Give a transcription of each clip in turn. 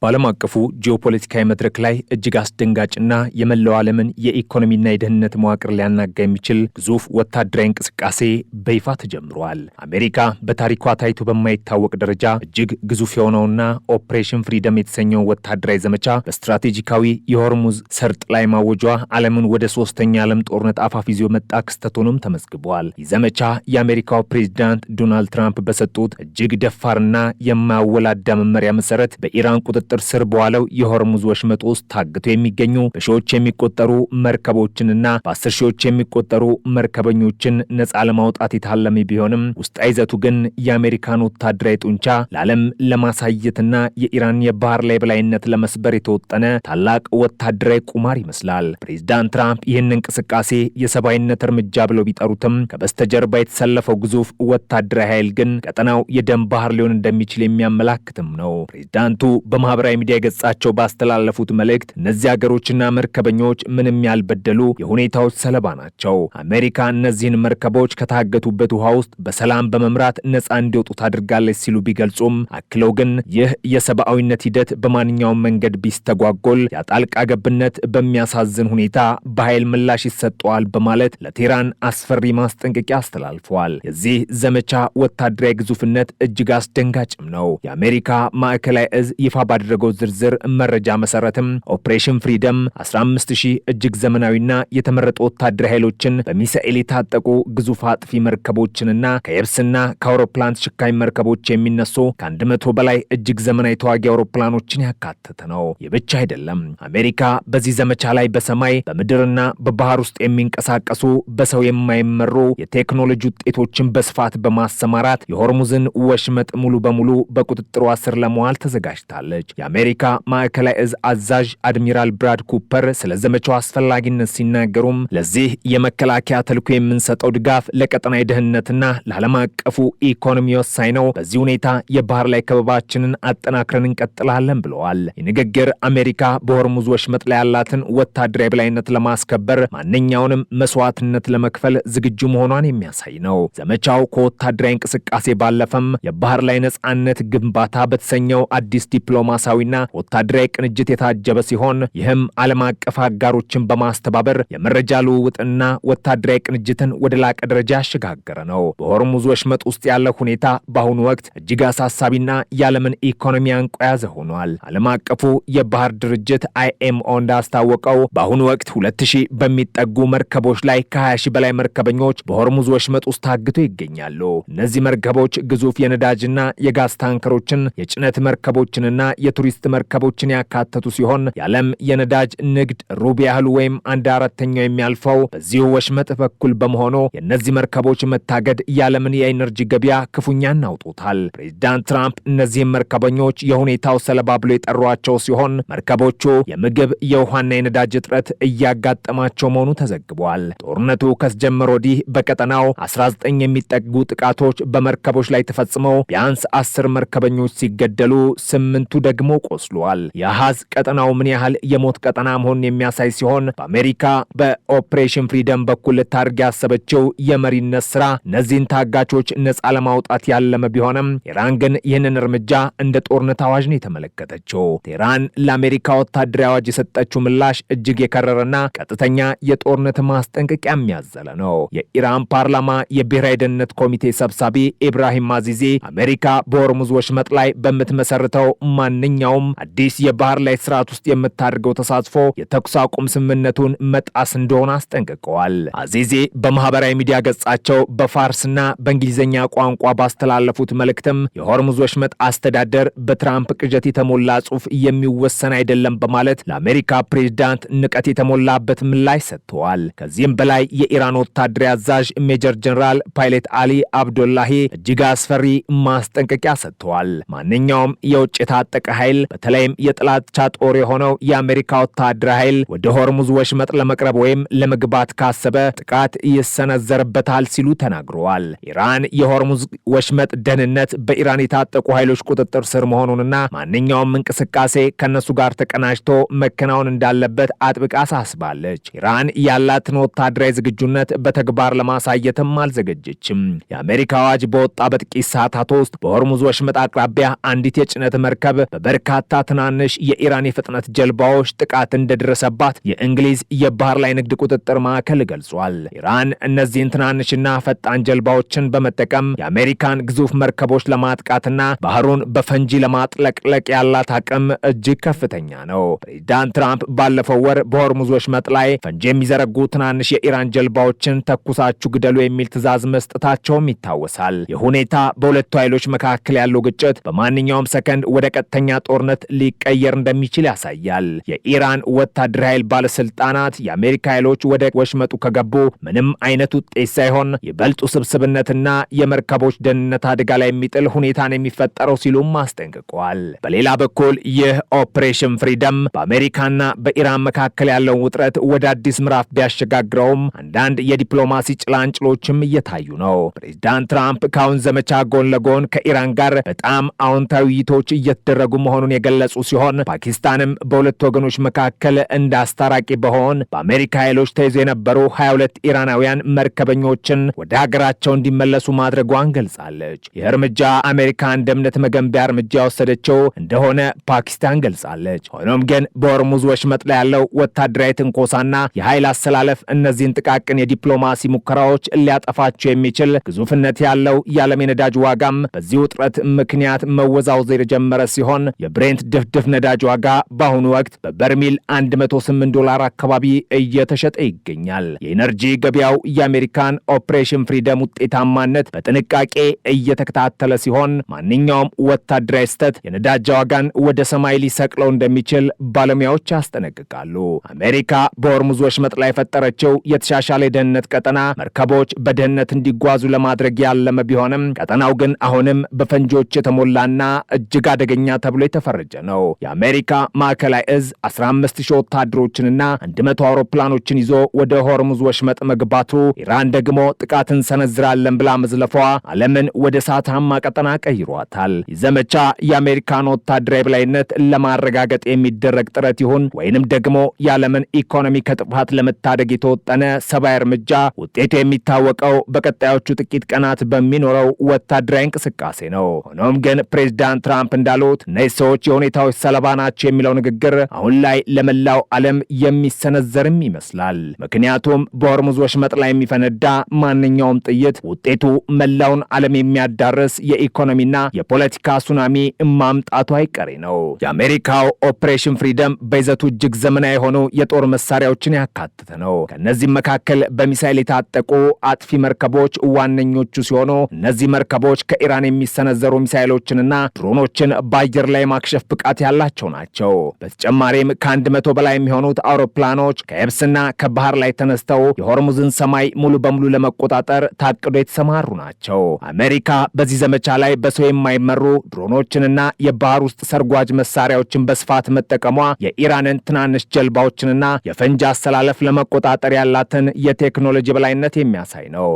በዓለም አቀፉ ጂኦፖለቲካዊ መድረክ ላይ እጅግ አስደንጋጭና የመላው ዓለምን የኢኮኖሚና የደህንነት መዋቅር ሊያናጋ የሚችል ግዙፍ ወታደራዊ እንቅስቃሴ በይፋ ተጀምሯል። አሜሪካ በታሪኳ ታይቶ በማይታወቅ ደረጃ እጅግ ግዙፍ የሆነውና ኦፕሬሽን ፍሪደም የተሰኘው ወታደራዊ ዘመቻ በስትራቴጂካዊ የሆርሙዝ ሰርጥ ላይ ማወጇ ዓለምን ወደ ሶስተኛ ዓለም ጦርነት አፋፍ ይዞ መጣ ክስተት ሆኖም ተመዝግቧል። ይህ ዘመቻ የአሜሪካው ፕሬዚዳንት ዶናልድ ትራምፕ በሰጡት እጅግ ደፋርና የማያወላዳ መመሪያ መሰረት በኢራን ቁጥጥር ስር በዋለው የሆርሙዝ ወሽመጥ ውስጥ ታግተው የሚገኙ በሺዎች የሚቆጠሩ መርከቦችንና በ10 ሺዎች የሚቆጠሩ መርከበኞችን ነፃ ለማውጣት የታለመ ቢሆንም ውስጣዊ ይዘቱ ግን የአሜሪካን ወታደራዊ ጡንቻ ለዓለም ለማሳየትና የኢራን የባህር ላይ በላይነት ለመስበር የተወጠነ ታላቅ ወታደራዊ ቁማር ይመስላል። ፕሬዚዳንት ትራምፕ ይህን እንቅስቃሴ የሰብአዊነት እርምጃ ብለው ቢጠሩትም ከበስተጀርባ የተሰለፈው ግዙፍ ወታደራዊ ኃይል ግን ቀጠናው የደም ባህር ሊሆን እንደሚችል የሚያመላክትም ነው። ፕሬዚዳንቱ በማህበራዊ ሚዲያ ገጻቸው ባስተላለፉት መልእክት እነዚህ ሀገሮችና መርከበኞች ምንም ያልበደሉ የሁኔታዎች ሰለባ ናቸው። አሜሪካ እነዚህን መርከቦች ከታገቱበት ውሃ ውስጥ በሰላም በመምራት ነፃ እንዲወጡ ታድርጋለች ሲሉ ቢገልጹም አክለው ግን ይህ የሰብአዊነት ሂደት በማንኛውም መንገድ ቢስተጓጎል ያጣልቃ ገብነት በሚያሳዝን ሁኔታ በኃይል ምላሽ ይሰጠዋል በማለት ለቴህራን አስፈሪ ማስጠንቀቂያ አስተላልፈዋል። የዚህ ዘመቻ ወታደራዊ ግዙፍነት እጅግ አስደንጋጭም ነው። የአሜሪካ ማዕከላዊ እዝ ይፋ ባደረገው ዝርዝር መረጃ መሰረትም ኦፕሬሽን ፍሪደም 15000 እጅግ ዘመናዊና የተመረጡ ወታደራዊ ኃይሎችን በሚሳኤል የታጠቁ ግዙፍ አጥፊ መርከቦችንና ከየብስና ከአውሮፕላን ተሸካሚ መርከቦች የሚነሱ ከ100 በላይ እጅግ ዘመናዊ ተዋጊ አውሮፕላኖችን ያካተተ ነው። ይህ ብቻ አይደለም። አሜሪካ በዚህ ዘመቻ ላይ በሰማይ በምድርና በባህር ውስጥ የሚንቀሳቀሱ በሰው የማይመሩ የቴክኖሎጂ ውጤቶችን በስፋት በማሰማራት የሆርሙዝን ወሽመጥ ሙሉ በሙሉ በቁጥጥሯ ስር ለመዋል ተዘጋጅታለች። የአሜሪካ ማዕከላዊ እዝ አዛዥ አድሚራል ብራድ ኩፐር ስለ ዘመቻው አስፈላጊነት ሲናገሩም ለዚህ የመከላከያ ተልዕኮ የምንሰጠው ድጋፍ ለቀጠናዊ ደህንነትና ለዓለም አቀፉ ኢኮኖሚ ወሳኝ ነው። በዚህ ሁኔታ የባህር ላይ ከበባችንን አጠናክረን እንቀጥላለን ብለዋል። የንግግር አሜሪካ በሆርሙዝ ወሽመጥ ላይ ያላትን ወታደራዊ በላይነት ለማስከበር ማንኛውንም መስዋዕትነት ለመክፈል ዝግጁ መሆኗን የሚያሳይ ነው። ዘመቻው ከወታደራዊ እንቅስቃሴ ባለፈም የባህር ላይ ነጻነት ግንባታ በተሰኘው አዲስ ዲፕሎማሲያዊና ወታደራዊ ቅንጅት የታጀበ ሲሆን ይህም ዓለም አቀፍ አጋሮችን በማስተባበር የመረጃ ልውውጥና ወታደራዊ ቅንጅትን ወደ ላቀ ደረጃ ያሸጋገረ ነው። በሆርሙዝ ወሽመጥ ውስጥ ያለው ሁኔታ በአሁኑ ወቅት እጅግ አሳሳቢና የዓለምን ኢኮኖሚ አንቆ ያዘ ሆኗል። ዓለም አቀፉ የባህር ድርጅት IMO እንዳስታወቀው በአሁኑ ወቅት 2000 በሚጠጉ መርከቦች ላይ ከ20,000 በላይ መርከበኞች በሆርሙዝ ወሽመጥ ውስጥ ታግተው ይገኛሉ። እነዚህ መርከቦች ግዙፍ የነዳጅና የጋዝ ታንከሮችን፣ የጭነት መርከቦችንና የቱሪስት መርከቦችን ያካተቱ ሲሆን የዓለም የነዳጅ ንግድ ሩብ ያህሉ ወይም 1/4 የሚያልፈው በዚሁ ወሽመጥ በኩል በመሆኑ የእነዚህ መርከቦች መታገድ የዓለምን የኢነርጂ ገበያ ክፉኛ እናውጦታል። ፕሬዚዳንት ትራምፕ እነዚህም መርከበኞች የሁኔታው ሰለባ ብሎ የጠሯቸው ሲሆን መርከቦቹ የምግብ የውሃና የነዳጅ እጥረት እያጋጠማቸው መሆኑ ተዘግቧል። ጦርነቱ ከተጀመረ ወዲህ በቀጠናው 19 የሚጠጉ ጥቃቶች በመርከቦች ላይ ተፈጽመው ቢያንስ 10 መርከበኞች ሲገደሉ 8ቱ ደግሞ ቆስሏል። የአሃዝ ቀጠናው ምን ያህል የሞት ቀጠና መሆኑን የሚያሳይ ሲሆን በአሜሪካ በኦፕሬሽን ፍሪደም በኩል ልታደርግ ያሰበችው የመሪነት ስራ እነዚህን ታጋቾች ነፃ ለማውጣት ያለመ ቢሆንም ኢራን ግን ይህንን እርምጃ እንደ ጦርነት አዋጅ ነው የተመለከተችው። ቴህራን ለአሜሪካ ወታደራዊ አዋጅ የሰጠችው ምላሽ እጅግ የከረረና ቀጥተኛ የጦርነት ማስጠንቀቂያ የሚያዘለ ነው። የኢራን ፓርላማ የብሔራዊ ደህንነት ኮሚቴ ሰብሳቢ ኢብራሂም አዚዚ አሜሪካ በሆርሙዝ ወሽመጥ ላይ በምትመሰርተው ማንኛውም አዲስ የባህር ላይ ስርዓት ውስጥ የምታደርገው ተሳትፎ የተኩስ አቁም ስምምነቱን መጣስ እንደሆነ አስጠንቅቀዋል። አዚዚ በማህበራዊ ሚዲያ ገጻቸው በፋርስና በእንግሊዝኛ ቋንቋ ባስተላለፉት መልእክትም የሆርሙዝ ወሽመጥ አስተዳደር በትራምፕ ቅዠት የተሞላ ጽሑፍ የሚወሰን አይደለም በማለት ለአሜሪካ ፕሬዝዳንት ንቀት የተሞላበት ምላሽ ሰጥተዋል። ከዚህም በላይ የኢራን ወታደራዊ አዛዥ ሜጀር ጀነራል ፓይለት አሊ አብዶላሂ እጅግ አስፈሪ ማስጠንቀቂያ ሰጥተዋል። ማንኛውም የውጭ የታጠቀ ኃይል በተለይም የጥላቻ ጦር የሆነው የአሜሪካ ወታደራዊ ኃይል ወደ ሆርሙዝ ወሽመጥ ለመቅረብ ወይም ለመግባት ካሰበ ጥቃት ይሰነዘርበታል ሲሉ ተናግረዋል። ኢራን የሆርሙዝ ወሽመጥ ደህንነት በኢራን የታጠቁ ኃይሎች ቁጥጥር ስር መሆኑንና ማንኛውም እንቅስቃሴ ከነሱ ጋር ተቀናጅቶ መከናወን እንዳለበት አጥብቃ አሳስባለች። ኢራን ያላትን ወታደራዊ ዝግጁነት በተግባር ለማሳየትም አልዘገጀችም። የአሜሪካ አዋጅ በወጣ በጥቂት ሰዓታት ውስጥ በሆርሙዝ ወሽመጥ አቅራቢያ አንዲት የጭነት መርከብ በበርካታ ትናንሽ የኢራን የፍጥነት ጀልባዎች ጥቃት እንደደረሰባት የእንግሊዝ የባህር ላይ ንግድ ቁጥጥር ማዕከል ገልጿል። ኢራን እነዚህን ትናንሽና ፈጣን ጀልባዎችን በመጠቀም የአሜሪካን ግዙፍ መርከቦች ለማጥቃትና ባህሩን በፈንጂ ለማጥለቅለቅ ያላት አቅም እጅግ ከፍተኛ ነው። ፕሬዚዳንት ትራምፕ ባለፈው ወር በሆርሙዝ ወሽመጥ ላይ ፈንጂ የሚዘረጉ ትናንሽ የኢራን ጀልባዎችን ተኩሳችሁ ግደሉ የሚል ትዕዛዝ መስጠታቸውም ይታወሳል። የሁኔታ በሁለቱ ኃይሎች መካከል ያለው ግጭት በማንኛውም ሰከንድ ወደ ቀጥተኛ ጦርነት ሊቀየር እንደሚችል ያሳያል። የኢራን ወታደራዊ ኃይል ባለስልጣናት የአሜሪካ ኃይሎች ወደ ወሽመጡ ከገቡ ምንም አይነት ውጤት ሳይሆን ይበልጥ ውስብስብነትና የመርከቦች ደህንነት አደጋ ላይ የሚጥል ሁኔታን የሚፈጠረው ሲሉም አስጠንቅቀዋል። በሌላ በኩል ይህ ኦፕሬሽን ፍሪደም በአሜሪካና በኢራን መካከል ያለውን ውጥረት ወደ አዲስ ምዕራፍ ቢያሸጋግረውም አንዳንድ የዲፕሎማሲ ጭላንጭሎችም እየታዩ ነው። ፕሬዚዳንት ትራምፕ ከአሁን ዘመቻ ጎን ለጎን ከኢራን ጋር በጣም አዎንታዊ ውይይቶች እየተደረጉ መሆኑን የገለጹ ሲሆን ፓኪስታንም በሁለት ወገኖች መካከል እንደ አስታራቂ በሆን በአሜሪካ ኃይሎች ተይዞ የነበሩ 22 ኢራናውያን መርከበኞችን ወደ ሀገራቸው እንዲመለሱ ማድረጓን ገልጻለች። ይህ እርምጃ አሜሪካ እንደ እምነት መገንቢያ እርምጃ የወሰደችው እንደሆነ ፓኪስታን ገልጻለች። ሆኖም ግን በሆርሙዝ ወሽመጥ ላይ ያለው ወታደራዊ ትንኮሳና የኃይል አሰላለፍ እነዚህን ጥቃቅን የዲፕሎማሲ ሙከራዎች ሊያጠፋቸው የሚችል ግዙፍነት ያለው የዓለም የነዳጅ ዋጋም በዚህ ውጥረት ምክንያት መወዛወዝ የጀመረ ሲሆን የብሬንት ድፍድፍ ነዳጅ ዋጋ በአሁኑ ወቅት በበርሚል $108 አካባቢ እየተሸጠ ይገኛል። የኢነርጂ ገበያው የአሜሪካን ኦፕሬሽን ፍሪደም ውጤታማነት በጥንቃቄ እየተከታተለ ሲሆን ማንኛውም ወታደራዊ ስህተት የነዳጅ ዋጋን ወደ ሰማይ ሊሰቅለው እንደሚችል ባለሙያዎች ያስጠነቅቃሉ። አሜሪካ በሆርሙዝ ወሽመጥ ላይ የፈጠረችው የተሻሻለ የደህንነት ቀጠና መርከቦች በደህንነት እንዲጓዙ ለማድረግ ያለመ ቢሆንም ቀጠናው ግን አሁንም በፈንጂዎች የተሞላና እጅግ አደገኛ ተብሎ የተፈረጀ ነው። የአሜሪካ ማዕከላዊ እዝ 15,000 ወታደሮችንና 100 አውሮፕላኖችን ይዞ ወደ ሆርሙዝ ወሽመጥ መግባቱ፣ ኢራን ደግሞ ጥቃት እንሰነዝራለን ብላ መዝለፏ ዓለምን ወደ እሳታማ ቀጠና ቀይሯታል። ዘመቻ የአሜሪካን ወታደራዊ በላይነት ለማረጋገጥ የሚደረግ ጥረት ይሁን ወይንም ደግሞ የዓለምን ኢኮኖሚ ከጥፋት ለመታደግ የተወጠነ ሰብአዊ እርምጃ ውጤቱ የሚታወቀው በቀጣዮቹ ጥቂት ቀናት በሚኖረው ወታደራዊ እንቅስቃሴ ነው። ሆኖም ግን ፕሬዚዳንት ትራምፕ እንዳሉት እነዚህ ሰዎች የሁኔታዎች ሰለባ ናቸው የሚለው ንግግር አሁን ላይ ለመላው ዓለም የሚሰነዘርም ይመስላል። ምክንያቱም በሆርሙዝ ወሽመጥ ላይ የሚፈነዳ ማንኛውም ጥይት ውጤቱ መላውን ዓለም የሚያዳርስ የኢኮኖሚና የፖለቲካ ሱናሚ ማምጣቱ አይቀሬ ነው። የአሜሪካው ኦፕሬሽን ፍሪደም በይዘቱ እጅግ ዘመናዊ የሆኑ የጦር መሳሪያዎችን ያካተተ ነው። ከእነዚህም መካከል በሚሳይል የታጠቁ አጥፊ መርከቦች ዋነኞቹ ሲሆኑ እነዚህ መርከቦች ከኢራን የሚሰነዘሩ ሚሳይሎችንና ድሮኖችን በአየር ላይ ማክሸፍ ብቃት ያላቸው ናቸው። በተጨማሪም ከ100 በላይ የሚሆኑት አውሮፕላኖች ከየብስና ከባህር ላይ ተነስተው የሆርሙዝን ሰማይ ሙሉ በሙሉ ለመቆጣጠር ታቅዶ የተሰማሩ ናቸው። አሜሪካ በዚህ ዘመቻ ላይ በሰው የማይመሩ ድሮኖችንና የባህር ውስጥ ሰርጓጅ መሳሪያዎችን በስፋት መጠቀሟ የኢራንን ትናንሽ ጀልባዎችንና የፈንጂ አሰላለፍ ለመቆጣጠር ያላትን የቴክኖሎጂ በላይነት የሚያሳይ ነው።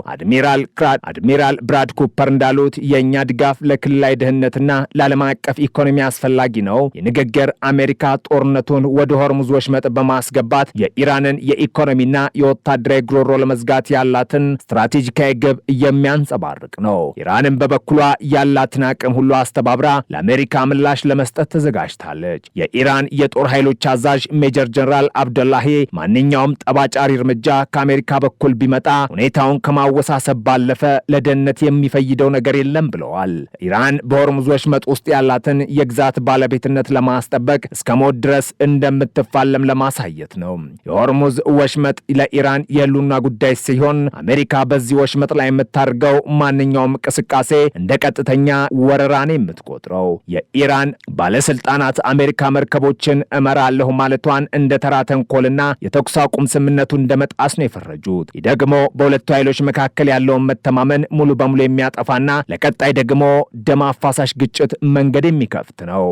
አድሚራል ብራድ ኩፐር እንዳሉት የእኛ ድጋፍ ለክልላዊ ደህንነትና ለዓለም አቀፍ ኢኮኖሚ አስፈላጊ ነው። የንግግር አሜሪካ ጦርነቱን ወደ ሆርሙዝ ወሽመጥ በማስገባት የኢራንን የኢኮኖሚና የወታደራዊ ግሮሮ ለመዝጋት ያላትን ስትራቴጂካዊ ግብ የሚያንጸባርቅ ነው። ኢራንን በበኩሏ ያላትን አቅም ሁሉ አስተባብራ ለአሜሪካ ምላሽ ለመስጠት ተዘጋጅታለች። የኢራን የጦር ኃይሎች አዛዥ ሜጀር ጀነራል አብደላሂ ማንኛውም ጠባጫሪ እርምጃ ከአሜሪካ በኩል ቢመጣ ሁኔታውን ከማወሳሰብ ባለፈ ለደህንነት የሚፈይደው ነገር የለም ብለዋል። ኢራን በሆርሙዝ ወሽመጥ ውስጥ ያላትን የግዛት ባለቤትነት ለማስጠበቅ እስከ ሞት ድረስ እንደምትፋለም ለማሳየት ነው። የሆርሙዝ ወሽመጥ ለኢራን የህልውና ጉዳይ ሲሆን አሜሪካ በዚህ ወሽመጥ ላይ የምታደርገው ማንኛውም እንቅስቃሴ እንደ ቀጥተኛ ወረራን የምትቆጥረው። የኢራን ባለስልጣናት አሜሪካ መርከቦችን እመራለሁ ማለቷን እንደ ተራ ተንኮልና የተኩስ አቁም ስምምነቱ እንደ መጣስ ነው የፈረጁት። ይህ ደግሞ በሁለቱ ኃይሎች መካከል ያለውን መተማመን ሙሉ በሙሉ የሚያጠፋና ለቀጣይ ደግሞ ደም አፋሳሽ ግጭት መንገድ የሚከፍት ነው።